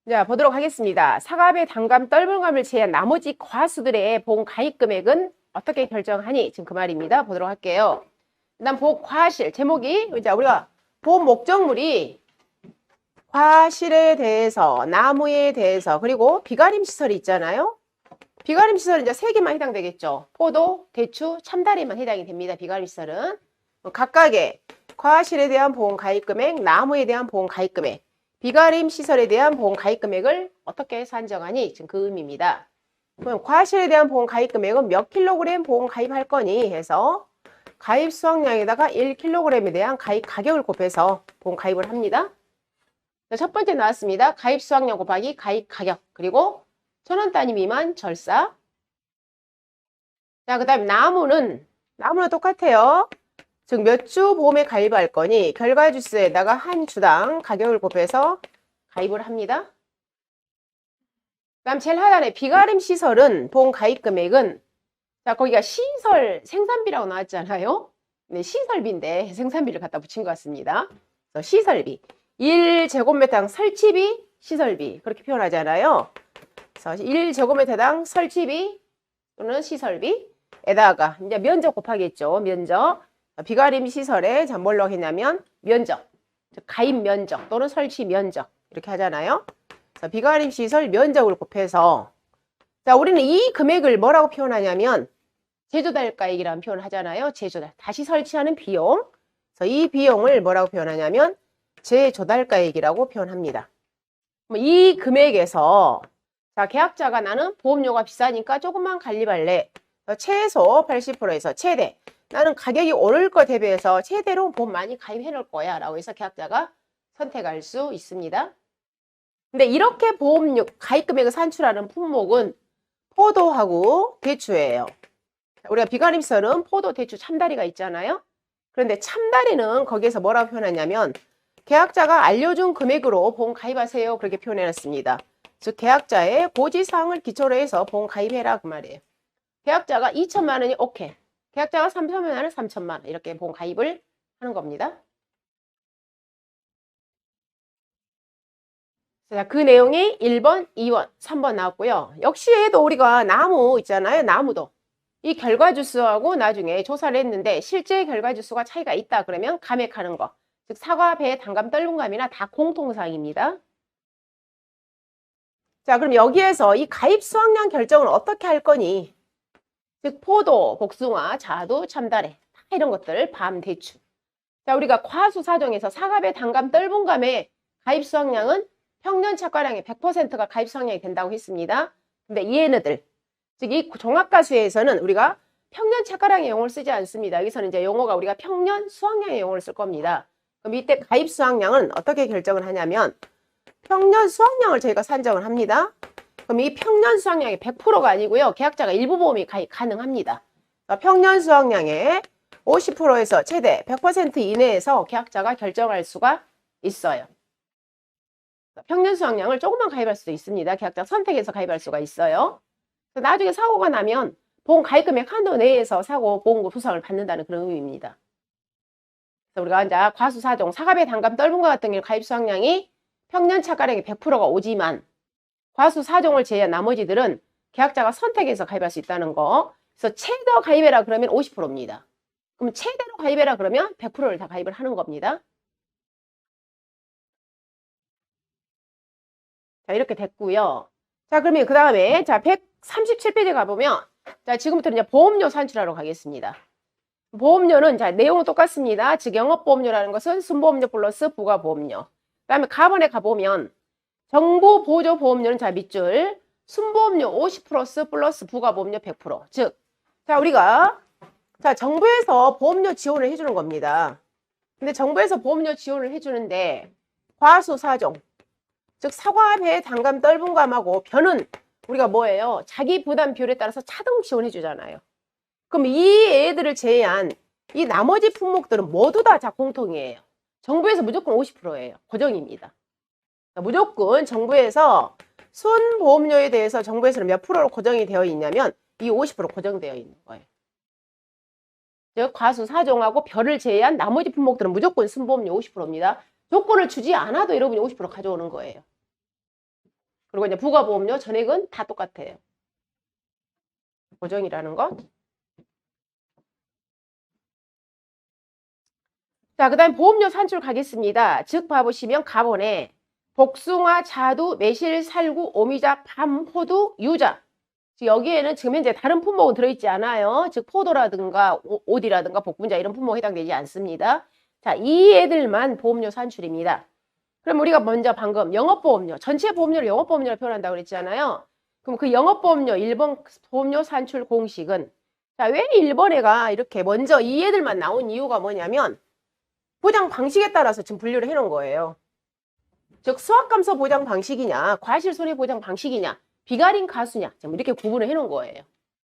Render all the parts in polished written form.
자, 보도록 하겠습니다. 사과배, 단감, 떫은감을 제외한 나머지 과수들의 보험 가입 금액은 어떻게 결정하니? 지금 그 말입니다. 보도록 할게요. 일단 보험 과실 제목이 이제 우리가 보험 목적물이 과실에 대해서, 나무에 대해서, 그리고 비가림 시설이 있잖아요. 비가림 시설은 이제 세 개만 해당되겠죠. 포도, 대추, 참다리만 해당이 됩니다. 비가림 시설은 각각의 과실에 대한 보험 가입 금액, 나무에 대한 보험 가입 금액, 비가림 시설에 대한 보험 가입 금액을 어떻게 산정하니? 지금 그 의미입니다. 그럼 과실에 대한 보험 가입 금액은 몇 킬로그램 보험 가입할 거니? 해서 가입 수확량에다가 1kg에 대한 가입 가격을 곱해서 보험 가입을 합니다. 첫 번째 나왔습니다. 가입 수확량 곱하기 가입 가격, 그리고 1,000원 단위 미만 절사. 자, 그 다음에 나무는 똑같아요. 즉 몇 주 보험에 가입할 거니 결과주수에다가 한 주당 가격을 곱해서 가입을 합니다. 그 다음 제일 하단에 비가림 시설은 보험 가입 금액은, 자, 거기가 시설 생산비라고 나왔잖아요. 네, 시설비인데 생산비를 갖다 붙인 것 같습니다. 그래서 시설비 1제곱미터당 설치비, 시설비 그렇게 표현하잖아요. 그래서 1제곱미터당 설치비 또는 시설비에다가 이제 면적 곱하겠죠. 면적. 비가림 시설에 뭘로 했냐면 면적, 즉 가입 면적 또는 설치 면적 이렇게 하잖아요. 그래서 비가림 시설 면적을 곱해서, 자, 우리는 이 금액을 뭐라고 표현하냐면 제조달가액이라는 표현을 하잖아요. 제조달, 다시 설치하는 비용. 그래서 이 비용을 뭐라고 표현하냐면 제조달가액이라고 표현합니다. 이 금액에서, 자, 계약자가 나는 보험료가 비싸니까 조금만 가입할래. 최소 80%에서 최대, 나는 가격이 오를 거 대비해서 최대로 보험 많이 가입해 놓을 거야 라고 해서 계약자가 선택할 수 있습니다. 근데 이렇게 보험료 가입 금액을 산출하는 품목은 포도하고 대추예요. 우리가 비가림설은 포도, 대추, 참다리가 있잖아요. 그런데 참다리는 거기에서 뭐라고 표현하냐면 계약자가 알려준 금액으로 보험 가입하세요 그렇게 표현해놨습니다. 즉 계약자의 고지사항을 기초로 해서 보험 가입해라 그 말이에요. 계약자가 2천만 원이 오케이, 계약자가 3천만 원은 3천만 원 이렇게 보험 가입을 하는 겁니다. 자, 그 내용이 1번, 2번, 3번 나왔고요. 역시 얘도 우리가 나무 있잖아요. 나무도 이 결과주수하고 나중에 조사를 했는데 실제 결과주수가 차이가 있다 그러면 감액하는 거, 즉 사과, 배, 단감, 떫은감이나 다 공통사항입니다. 자, 그럼 여기에서 이 가입 수확량 결정을 어떻게 할 거니? 즉 포도, 복숭아, 자두, 참다래 다 이런 것들, 밤, 대추. 자, 우리가 과수사정에서 사과, 배, 단감, 떫은감의 가입 수확량은 평년 착과량의 100%가 가입 수확량이 된다고 했습니다. 근데 얘네들, 즉 이 종합과수에서는 우리가 평년 착과량의 용어를 쓰지 않습니다. 여기서는 이제 용어가 우리가 평년 수확량의 용어를 쓸 겁니다. 그럼 이때 가입 수확량은 어떻게 결정을 하냐면 평년 수확량을 저희가 산정을 합니다. 그럼 이 평년 수확량이 100%가 아니고요. 계약자가 일부 보험이 가입 가능합니다. 평년 수확량의 50%에서 최대 100% 이내에서 계약자가 결정할 수가 있어요. 평년 수확량을 조금만 가입할 수도 있습니다. 계약자 선택해서 가입할 수가 있어요. 나중에 사고가 나면 보험 가입 금액 한도 내에서 사고 보험금 보상을 받는다는 그런 의미입니다. 그래서 우리가 이제 과수사종, 사과배, 단감, 떫은감 같은 경우 가입 수확량이 평년 착과량이 100%가 오지만 과수사종을 제외한 나머지들은 계약자가 선택해서 가입할 수 있다는 거. 그래서 최대 가입해라 그러면 50%입니다. 그럼 최대로 가입해라 그러면 100%를 다 가입을 하는 겁니다. 자, 이렇게 됐고요. 자, 그러면 그 다음에 자 137페이지 가보면, 자, 지금부터 이제 보험료 산출하러 가겠습니다. 보험료는 자 내용은 똑같습니다. 즉 영업보험료라는 것은 순보험료 플러스 부가보험료. 그 다음에 가번에 가보면 정부보조보험료는 자 밑줄 순보험료 50% 플러스 부가보험료 100%. 즉, 자 우리가 자 정부에서 보험료 지원을 해주는 겁니다. 근데 정부에서 보험료 지원을 해주는데 과수사종, 즉 사과, 배, 단감, 떫은감하고 벼는 우리가 뭐예요? 자기 부담 비율에 따라서 차등 지원해 주잖아요. 그럼 이 애들을 제외한 이 나머지 품목들은 모두 다 공통이에요. 정부에서 무조건 50%예요. 고정입니다. 무조건 정부에서 순보험료에 대해서 정부에서는 몇 프로로 고정이 되어 있냐면 이 50% 고정되어 있는 거예요. 즉 과수사종하고 벼를 제외한 나머지 품목들은 무조건 순보험료 50%입니다. 조건을 주지 않아도 여러분이 50% 가져오는 거예요. 그리고 이제 부가보험료 전액은 다 똑같아요. 고정이라는 거. 자, 그 다음 보험료 산출 가겠습니다. 즉 봐보시면 가본에 복숭아, 자두, 매실, 살구, 오미자, 밤, 호두, 유자. 여기에는 지금 현재 다른 품목은 들어있지 않아요. 즉 포도라든가 오디라든가 복분자 이런 품목 해당되지 않습니다. 자, 이 애들만 보험료 산출입니다. 그럼 우리가 먼저 방금 영업보험료, 전체 보험료를 영업보험료로 표현한다고 그랬잖아요. 그럼 그 영업보험료 1번 보험료 산출 공식은 자, 왜 1번에가 이렇게 먼저 이 애들만 나온 이유가 뭐냐면 보장 방식에 따라서 지금 분류를 해놓은 거예요. 즉 수확감소 보장 방식이냐 과실손해 보장 방식이냐 비가림 가수냐 지금 이렇게 구분을 해놓은 거예요.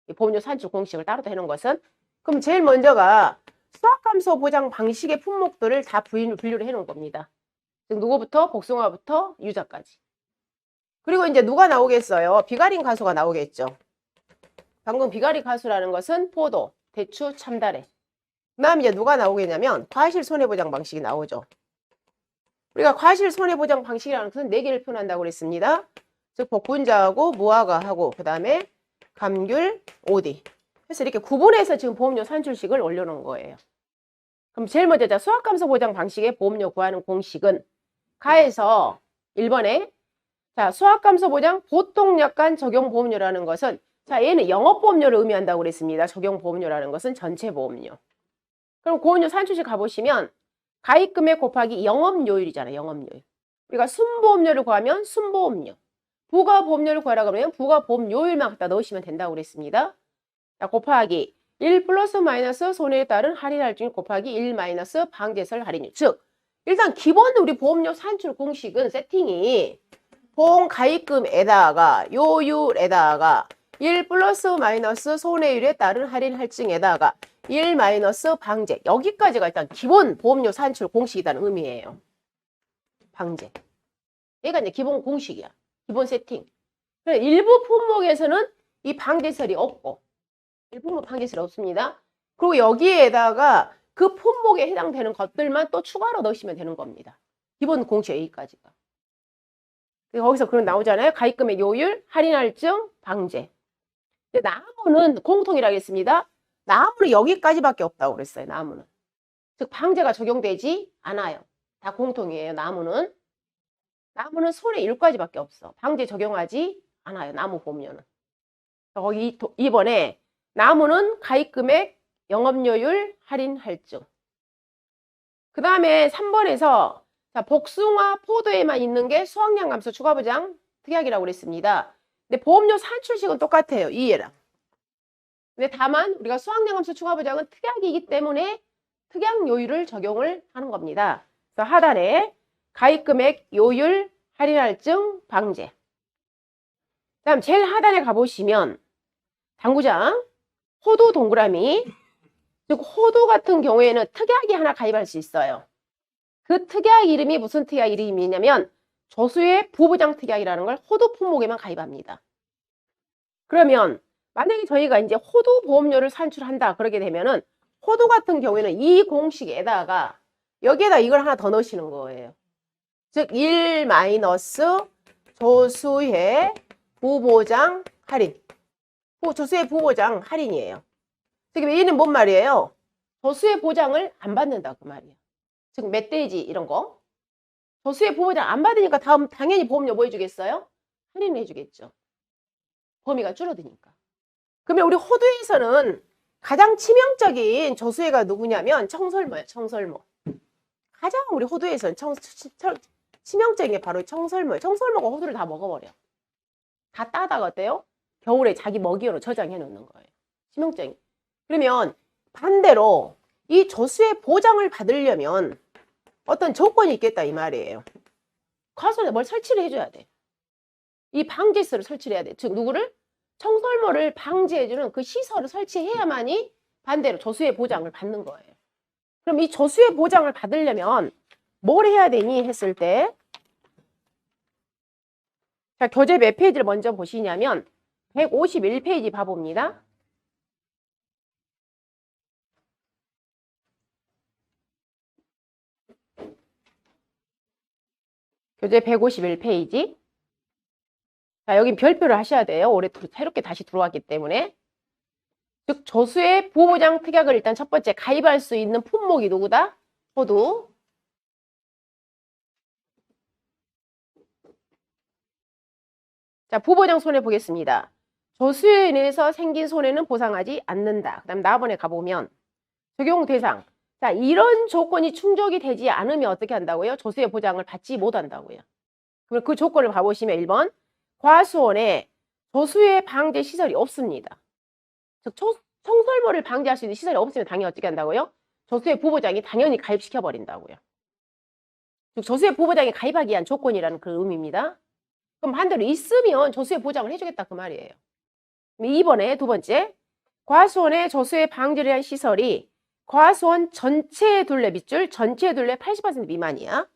이 보험료 산출 공식을 따로 해놓은 것은 그럼 제일 먼저가 수확감소 보장 방식의 품목들을 다 분류를 해놓은 겁니다. 즉 누구부터 복숭아부터 유자까지. 그리고 이제 누가 나오겠어요? 비가림 가수가 나오겠죠. 방금 비가림 가수라는 것은 포도, 대추, 참다래. 그 다음 이제 누가 나오겠냐면 과실손해보장 방식이 나오죠. 우리가 과실손해보장 방식이라는 것은 4개를 표현한다고 그랬습니다. 즉 복분자하고 무화과하고 그 다음에 감귤, 오디. 그래서 이렇게 구분해서 지금 보험료 산출식을 올려놓은 거예요. 그럼 제일 먼저 자 수확감소 보장 방식의 보험료 구하는 공식은 가에서 1번에 자 수확감소 보장 보통약관 적용보험료라는 것은 자 얘는 영업보험료를 의미한다고 그랬습니다. 적용보험료라는 것은 전체보험료. 그럼 보험료 산출식 가보시면 가입금액 곱하기 영업요율이잖아요. 영업요율. 우리가 순보험료를 구하면 순보험료. 부가보험료를 구하라 그러면 부가보험료율만 갖다 넣으시면 된다고 그랬습니다. 자, 곱하기 1 플러스 마이너스 손해에 따른 할인할증 곱하기 1 마이너스 방제설 할인율. 즉 일단 기본 우리 보험료 산출 공식은 세팅이 보험 가입금에다가 요율에다가 1 플러스 마이너스 손해율에 따른 할인 할증에다가 1 마이너스 방제. 여기까지가 일단 기본 보험료 산출 공식이라는 의미예요. 방제. 얘가 이제 기본 공식이야. 기본 세팅. 일부 품목에서는 이 방제설이 없고 일부 품목 방제설이 없습니다. 그리고 여기에다가 그 품목에 해당되는 것들만 또 추가로 넣으시면 되는 겁니다. 기본 공식 여기까지가. 거기서 그런 나오잖아요. 가입금액 요율, 할인할증, 방제. 나무는 공통이라고 했습니다. 나무는 여기까지밖에 없다고 그랬어요. 나무는. 즉 방제가 적용되지 않아요. 다 공통이에요. 나무는. 나무는 손해 1까지밖에 없어. 방제 적용하지 않아요. 나무 보험료는. 거기 2번에 나무는 가입금액, 영업료율, 할인할증. 그 다음에 3번에서 자, 복숭아, 포도에만 있는 게 수확량 감소 추가보장 특약이라고 그랬습니다. 근데 보험료 산출식은 똑같아요. 이해랑. 근데 다만 우리가 수확량 감소 추가보장은 특약이기 때문에 특약 요율을 적용을 하는 겁니다. 그래서 하단에 가입금액, 요율, 할인할증, 방제. 다음 제일 하단에 가보시면 당구장, 호두 동그라미. 즉 호두 같은 경우에는 특약이 하나 가입할 수 있어요. 그 특약 이름이 무슨 특약 이름이냐면 조수의 부부장 특약이라는 걸 호두 품목에만 가입합니다. 그러면 만약에 저희가 이제 호두 보험료를 산출한다 그러게 되면은 호두 같은 경우에는 이 공식에다가 여기에다 이걸 하나 더 넣으시는 거예요. 즉 1 마이너스 조수의 부보장 할인. 조수의 부보장 할인이에요. 지금 얘는 뭔 말이에요? 조수의 보장을 안 받는다 그 말이에요. 즉 멧돼지 이런 거. 조수의 보호장 안 받으니까 다음 당연히 보험료 뭐 해주겠어요? 할인을 해주겠죠. 범위가 줄어드니까. 그러면 우리 호두에서는 가장 치명적인 조수해가 누구냐면 청설모예요. 청설모. 가장 우리 호두에서는 치명적인 게 바로 청설모예요. 청설모가 호두를 다 먹어버려. 다 따다가 어때요? 겨울에 자기 먹이로 저장해 놓는 거예요. 치명적인. 그러면 반대로 이 조수의 보장을 받으려면 어떤 조건이 있겠다 이 말이에요. 과수원에 뭘 설치를 해줘야 돼. 이 방제설을 설치를 해야 돼. 즉 누구를? 청설모를 방지해주는 그 시설을 설치해야만이 반대로 조수의 보장을 받는 거예요. 그럼 이 조수의 보장을 받으려면 뭘 해야 되니 했을 때 자, 교재 몇 페이지를 먼저 보시냐면 151페이지 봐봅니다. 교재 151페이지. 자, 여기 별표를 하셔야 돼요. 올해 새롭게 다시 들어왔기 때문에. 즉, 조수의 부보장 특약을 일단 첫 번째 가입할 수 있는 품목이 누구다? 호두. 자, 부보장 손해 보겠습니다. 조수에 인해서 생긴 손해는 보상하지 않는다. 그 다음 다음번에 가보면 적용 대상. 자, 이런 조건이 충족이 되지 않으면 어떻게 한다고요? 조수의 보장을 받지 못한다고요. 그럼 그 조건을 봐보시면 1번 과수원에 조수의 방제 시설이 없습니다. 즉 청설모를 방지할 수 있는 시설이 없으면 당연히 어떻게 한다고요? 조수의 부보장이 당연히 가입시켜버린다고요. 즉 조수의 부보장이 가입하기 위한 조건이라는 그 의미입니다. 그럼 반대로 있으면 조수의 보장을 해주겠다 그 말이에요. 2번에 두 번째 과수원에 조수의 방지를 위한 시설이 과수원 전체 둘레 밑줄 전체 둘레 80% 미만이야.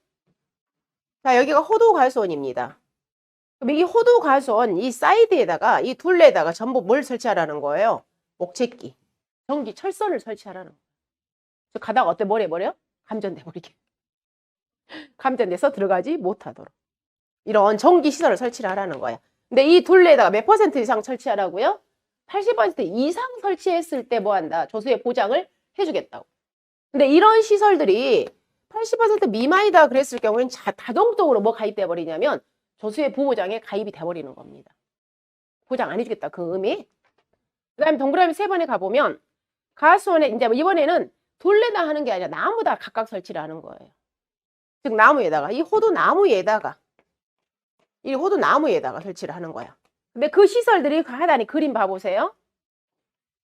자, 여기가 호두 과수원입니다. 그럼 이 호두 과수원 이 사이드에다가 이 둘레에다가 전부 뭘 설치하라는 거예요? 목재기, 전기, 철선을 설치하라는 거예요. 가다가 어때? 뭘 해버려? 감전돼 버리게. 감전돼서 들어가지 못하도록. 이런 전기 시설을 설치를 하라는 거야. 근데 이 둘레에다가 몇 퍼센트 이상 설치하라고요? 80% 이상 설치했을 때 뭐 한다? 조수의 보장을 해주겠다고. 근데 이런 시설들이 80% 미만이다 그랬을 경우에는 자동적으로 뭐 가입돼 버리냐면 조수의 부보장에 가입이 돼 버리는 겁니다. 보장 안 해주겠다 그 의미. 그 다음에 동그라미 3번에 가보면 가수원에 이제 이번에는 둘레다 하는 게 아니라 나무다 각각 설치를 하는 거예요. 즉 나무에다가 이 호두 나무에다가 이 호두 나무에다가 설치를 하는 거야. 근데 그 시설들이 그 하단에 그림 봐보세요.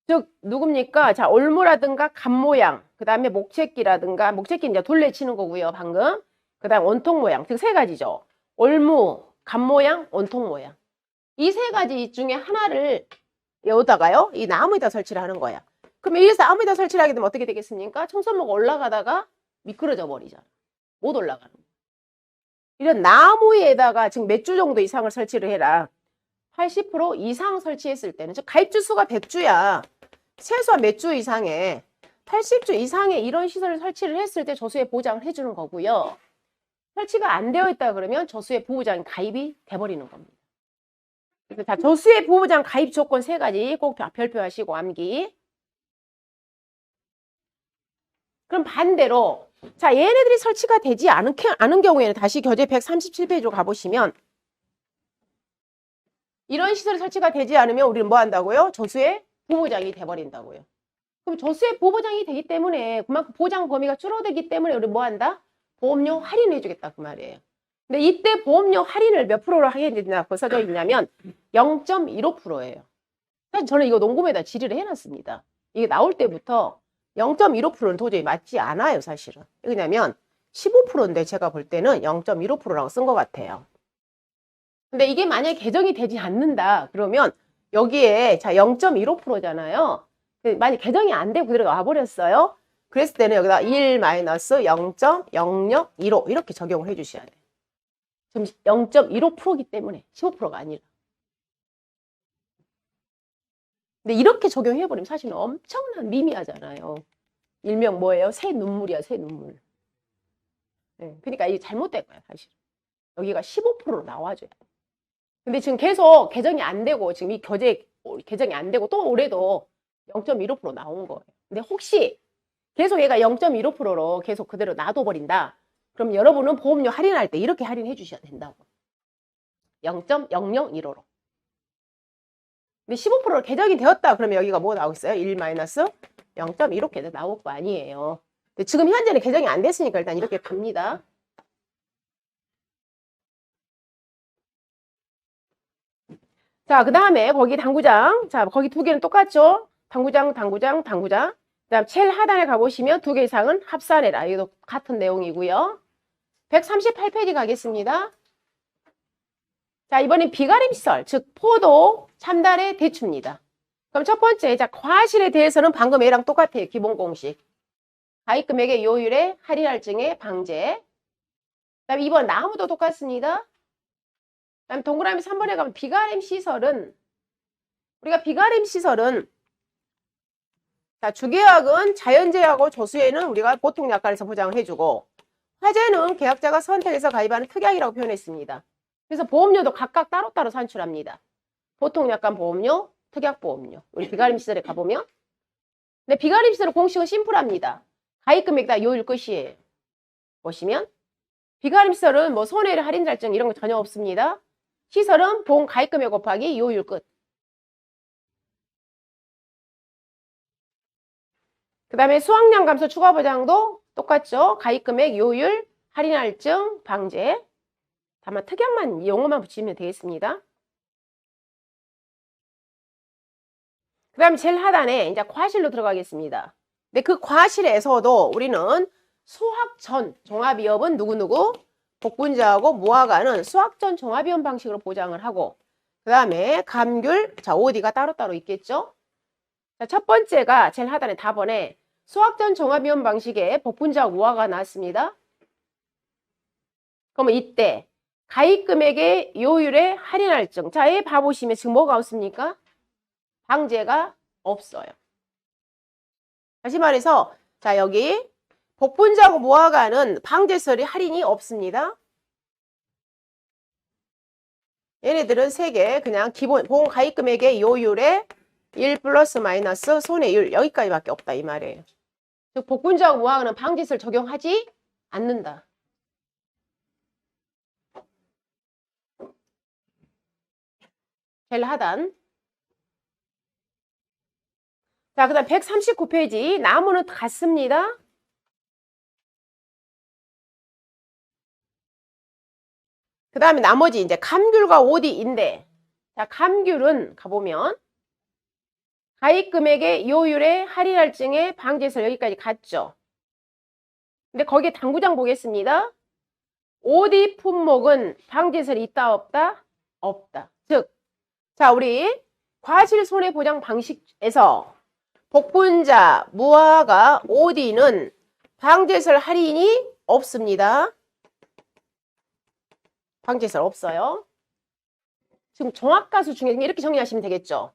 즉 누굽니까? 자, 올무라든가 갑모양, 그 다음에 목채끼라든가, 목채끼 이제 둘레 치는 거고요 방금. 그 다음 원통 모양, 즉 3가지죠. 올무, 갑모양, 원통 모양. 이 3가지 중에 하나를 여기다가요 이 나무에다 설치를 하는 거야. 그럼 여기서 나무에다 설치를 하게 되면 어떻게 되겠습니까? 청설모가 올라가다가 미끄러져 버리잖아. 못 올라가는 거야. 이런 나무에다가 지금 몇 주 정도 이상을 설치를 해라. 80% 이상 설치했을 때는, 즉 가입주 수가 100주야. 최소한 몇 주 이상의 80주 이상의 이런 시설을 설치를 했을 때 조수의 보장을 해주는 거고요. 설치가 안 되어 있다 그러면 조수의 부보장이 가입이 돼버리는 겁니다. 그래서 자, 조수의 부보장 가입 조건 3가지 꼭 별표하시고 암기. 그럼 반대로 자, 얘네들이 설치가 되지 않은 경우에는 다시 교재 137페이지로 가보시면 이런 시설이 설치가 되지 않으면 우리는 뭐 한다고요? 조수의 부보장이 돼버린다고요. 그럼 조수의 부보장이 되기 때문에 그만큼 보장 범위가 줄어들기 때문에 우리는 뭐 한다? 보험료 할인해 주겠다 그 말이에요. 근데 이때 보험료 할인을 몇 프로로 하게 된다고 써져 있냐면 0.15%예요. 사실 저는 이거 농구에다 질의를 해놨습니다. 이게 나올 때부터 0.15%는 도저히 맞지 않아요 사실은. 왜냐면 15%인데 제가 볼 때는 0.15%라고 쓴 것 같아요. 근데 이게 만약에 개정이 되지 않는다 그러면 여기에 자 0.15%잖아요. 만약 개정이 안 되고 그대로 와버렸어요. 그랬을 때는 여기다 1-0.0015 이렇게 적용을 해주셔야 돼요. 지금 0.15%이기 때문에 15%가 아니라. 근데 이렇게 적용해버리면 사실은 엄청난 미미하잖아요. 일명 뭐예요? 새 눈물이야, 새 눈물. 네, 그러니까 이게 잘못된 거야, 사실. 여기가 15%로 나와줘야 돼. 근데 지금 계속 개정이 안 되고, 지금 이 교재 개정이 안 되고, 또 올해도 0.15% 나온 거예요. 근데 혹시 계속 얘가 0.15%로 계속 그대로 놔둬버린다. 그럼 여러분은 보험료 할인할 때 이렇게 할인해 주셔야 된다고. 0.0015로. 근데 15%로 개정이 되었다. 그러면 여기가 뭐 나오고 있어요? 1-0.1 이렇게 나올 거 아니에요. 근데 지금 현재는 개정이 안 됐으니까 일단 이렇게 갑니다. 자, 그 다음에 거기 당구장. 자, 거기 2개는 똑같죠? 당구장. 그 다음 제일 하단에 가보시면 2개 이상은 합산해라. 이것도 같은 내용이고요. 138페이지 가겠습니다. 자, 이번엔 비가림시설, 즉 포도, 참달의 대추입니다. 그럼 첫 번째, 자, 과실에 대해서는 방금 얘랑 똑같아요. 기본 공식. 가입금액의 요율에 할인할증의 방제. 그 다음에 2번 나무도 똑같습니다. 그 다음에 동그라미 3번에 가면 비가림시설은 우리가 비가림시설은 자, 주계약은 자연재하고 조수에는 우리가 보통 약관에서 보장을 해주고 화재는 계약자가 선택해서 가입하는 특약이라고 표현했습니다. 그래서 보험료도 각각 따로따로 산출합니다. 보통약관 보험료, 특약보험료. 우리 비가림 시설에 가보면. 근데 비가림 시설의 공식은 심플합니다. 가입금액 다 요율 끝이에요. 보시면 비가림 시설은 뭐 손해를 할인 잘정 이런 거 전혀 없습니다. 시설은 보험 가입금액 곱하기 요율 끝. 그 다음에 수확량 감소 추가 보장도 똑같죠. 가입금액 요율 할인 할증 방제. 다만 특약만 용어만 붙이면 되겠습니다. 그 다음에 제일 하단에 이제 과실로 들어가겠습니다. 근데 그 과실에서도 우리는 수확 전 종합위험은 누구누구 복분자하고 무화과는 수확 전 종합위험 방식으로 보장을 하고 그 다음에 감귤, 자 OD가 따로따로 있겠죠. 자, 첫 번째가 제일 하단에 답번에 수확 전 종합위험 방식에 복분자하고 무화과가 나왔습니다. 그러면 이때 가입금액의 요율의 할인 할증. 자, 얘 봐보시면 지금 뭐가 없습니까? 방제가 없어요. 다시 말해서 자 여기 복분자하고 무화과는 방제설이 할인이 없습니다. 얘네들은 세 개 그냥 기본 보험 가입금액의 요율의 1 플러스 마이너스 손해율 여기까지밖에 없다 이 말이에요. 즉 복분자하고 무화과는 방제설 적용하지 않는다. 제일 하단. 자, 그 다음 139페이지. 나무는 같습니다. 그 다음에 나머지 이제 감귤과 OD인데, 자, 감귤은 가보면, 가입금액의 요율의 할인 할증의 방제설 여기까지 갔죠. 근데 거기에 당구장 보겠습니다. OD 품목은 방제설이 있다, 없다? 없다. 즉, 자, 우리 과실 손해보장 방식에서 복분자, 무화과, OD는 방제설 할인이 없습니다. 방제설 없어요. 지금 종합가수 중에 이렇게 정리하시면 되겠죠.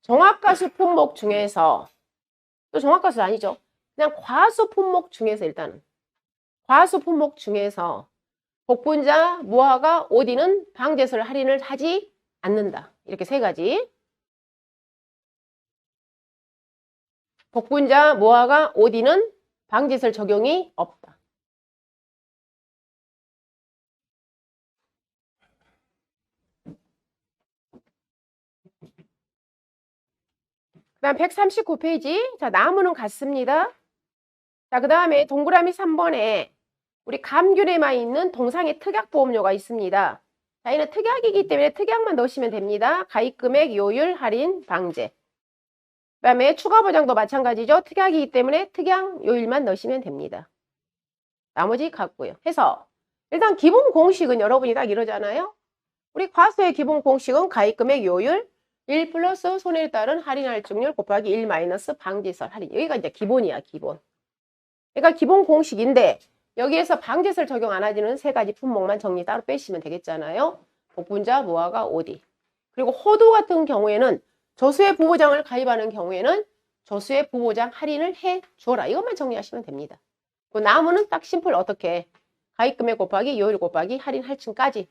종합가수 품목 중에서 또 종합가수 아니죠. 그냥 과수 품목 중에서 일단은 과수 품목 중에서 복분자, 무화과, OD는 방제설 할인을 하지 않는다. 이렇게 세 가지. 복분자, 무화과, OD는 방제설 적용이 없다. 그 다음 139페이지. 자, 나무는 같습니다. 자, 그 다음에 동그라미 3번에 우리 감귤에만 있는 동상의 특약보험료가 있습니다. 자, 얘는 특약이기 때문에 특약만 넣으시면 됩니다. 가입금액, 요율, 할인, 방제. 그 다음에 추가보장도 마찬가지죠. 특약이기 때문에 특약, 요율만 넣으시면 됩니다. 나머지 같고요. 해서 일단 기본 공식은 여러분이 딱 이러잖아요. 우리 과수의 기본 공식은 가입금액, 요율, 1 플러스 손해에 따른 할인 할증률 곱하기 1 마이너스 방제설 할인. 여기가 이제 기본이야, 기본. 그러니까 기본 공식인데 여기에서 방제설 적용 안 하지는 세 가지 품목만 정리 따로 빼시면 되겠잖아요. 복분자, 무화과, OD. 그리고 호두 같은 경우에는 저수의 부보장을 가입하는 경우에는 저수의 부보장 할인을 해줘라. 이것만 정리하시면 됩니다. 그 나머지는 딱 심플 어떻게 가입금액 곱하기 요율 곱하기 할인 할증까지.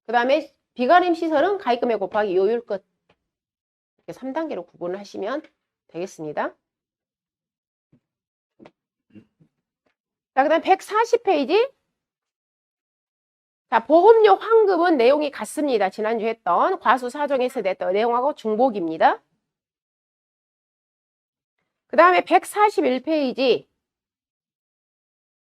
그 다음에 비가림 시설은 가입금액 곱하기 요율 끝. 이렇게 3단계로 구분을 하시면 되겠습니다. 자, 그 다음 140페이지. 자, 보험료 환급은 내용이 같습니다. 지난주에 했던 과수 사정에서 냈던 내용하고 중복입니다. 그 다음에 141페이지.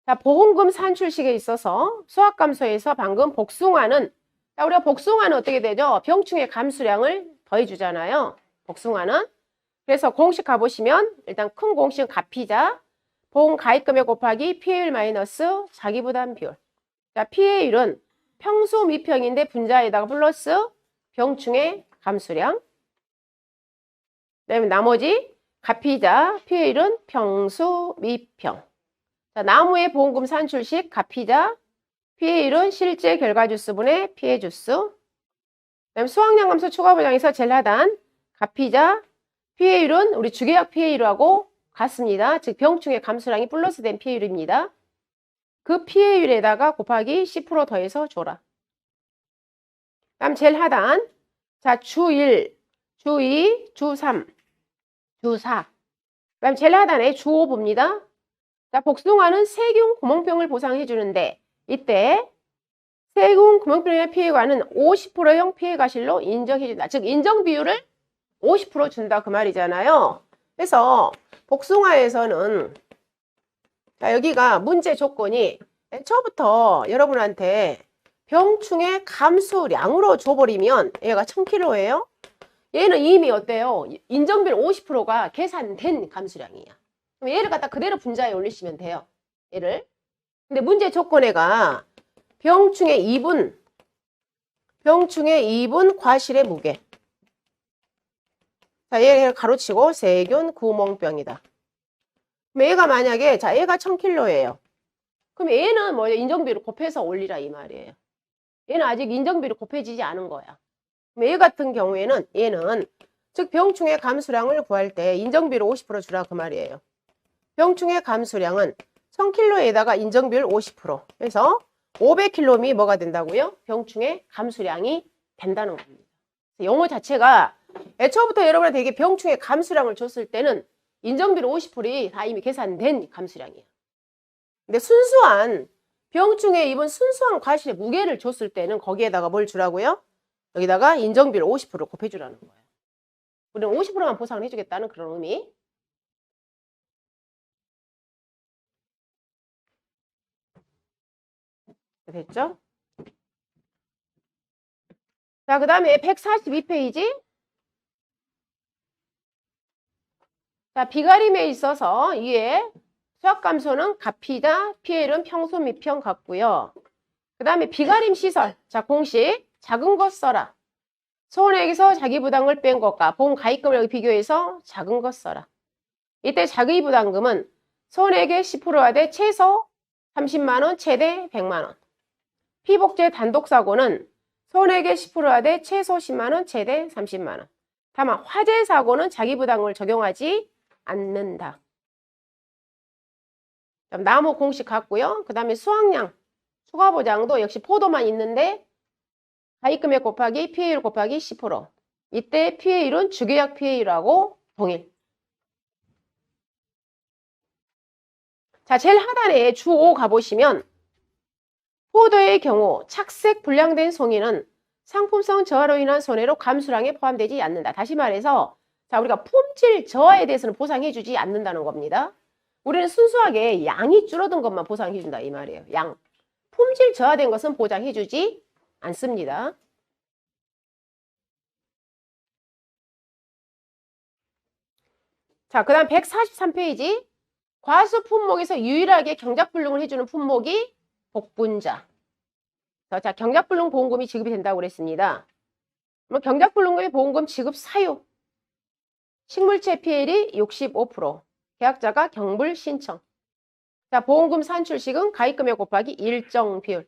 자, 보험금 산출식에 있어서 수확감소에서 방금 복숭아는, 자, 우리가 복숭아는 어떻게 되죠? 병충해 감수량을 더해주잖아요. 복숭아는. 그래서 공식 가보시면 일단 큰 공식은 가피자, 보험 가입금액 곱하기 피해율 마이너스 자기부담 비율. 자, 피해율은 평수 미평인데 분자에다가 플러스 병충해 감수량. 그다음에 나머지 가피자, 피해율은 평수 미평. 자, 나무의 보험금 산출식 가피자, 피해율은 실제 결과주수분의 피해주수. 그다음에 수확량 감소 추가보장에서 제일 하단 가피자, 피해율은 우리 주계약 피해율하고 같습니다. 즉 병충해 감수량이 플러스된 피해율입니다. 그 피해율에다가 곱하기 10% 더해서 줘라. 제일 하단. 자, 주 1, 주 2, 주 3, 주 4. 그다음 제일 하단에 주 5 봅니다. 자, 복숭아는 세균 구멍병을 보상해 주는데 이때 세균 구멍병의 피해가는 50%형 피해가실로 인정해 준다. 즉 인정 비율을 50% 준다 그 말이잖아요. 그래서 복숭아에서는 자, 여기가 문제 조건이 처음부터 여러분한테 병충해 감수량으로 줘버리면 얘가 1000kg예요. 얘는 이미 어때요? 인정비율 50%가 계산된 감수량이야. 그럼 얘를 갖다 그대로 분자에 올리시면 돼요. 얘를. 근데 문제 조건에가 병충해 2분 과실의 무게. 자, 얘를 가로치고 세균 구멍병이다. 그럼 얘가 만약에 자, 얘가 1000kg예요. 그럼 얘는 뭐 인정비율을 곱해서 올리라 이 말이에요. 얘는 아직 인정비율이 곱해지지 않은 거야. 그럼 얘 같은 경우에는 얘는 즉 병충해 감수량을 구할 때 인정비율 50% 주라 그 말이에요. 병충해 감수량은 1000kg에다가 인정비율 50%. 그래서 500kg이 뭐가 된다고요? 병충해 감수량이 된다는 겁니다. 영어 자체가 애초부터 여러분한테 이게 병충해 감수량을 줬을 때는 인정비율 50%이 다 이미 계산된 감수량이에요. 근데 순수한 병충해 입은 순수한 과실의 무게를 줬을 때는 거기에다가 뭘 주라고요? 여기다가 인정비율 50%를 곱해주라는 거예요. 우리는 50%만 보상을 해주겠다는 그런 의미. 됐죠? 자, 그 다음에 142페이지. 자, 비가림에 있어서 위에 수학감소는 가피다, 피해는 평소 미평 같고요. 그 다음에 비가림 시설. 자, 공식. 작은 것 써라. 소원액에서 자기 부담을 뺀 것과 본 가입금을 여기 비교해서 작은 것 써라. 이때 자기 부담금은 소원액의 10%가 돼 최소 30만원, 최대 100만원. 피복제 단독사고는 소원액의 10%가 돼 최소 10만원, 최대 30만원. 다만 화재 사고는 자기 부담금을 적용하지 않는다. 나무 공식 같고요. 그 다음에 수확량, 추가보장도 역시 포도만 있는데 가입금액 곱하기 피해율 곱하기 10%. 이때 피해율은 주계약 피해율하고 동일. 자, 제일 하단에 주 5 가보시면 포도의 경우 착색 불량된 송이는 상품성 저하로 인한 손해로 감수량에 포함되지 않는다. 다시 말해서 자, 우리가 품질 저하에 대해서는 보상해주지 않는다는 겁니다. 우리는 순수하게 양이 줄어든 것만 보상해준다 이 말이에요. 양. 품질 저하된 것은 보장해주지 않습니다. 자, 그 다음 143페이지. 과수 품목에서 유일하게 경작불능을 해주는 품목이 복분자. 자, 경작불능 보험금이 지급이 된다고 그랬습니다. 그럼 경작불능금의 보험금 지급 사유. 식물체 피해율이 65%. 계약자가 경불 신청. 자, 보험금 산출식은 가입금액 곱하기 일정 비율.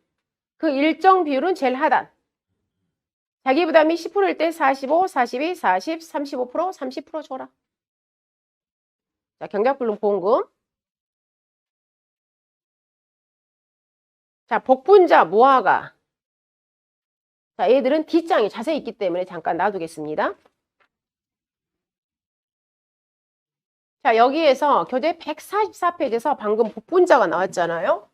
그 일정 비율은 제일 하단. 자기 부담이 10%일 때 45, 42, 40, 35%, 30% 줘라. 자, 경작불능 보험금. 자, 복분자 무화과. 자, 얘들은 뒷장이 자세히 있기 때문에 잠깐 놔두겠습니다. 자, 여기에서 교재 144페이지에서 방금 복분자가 나왔잖아요.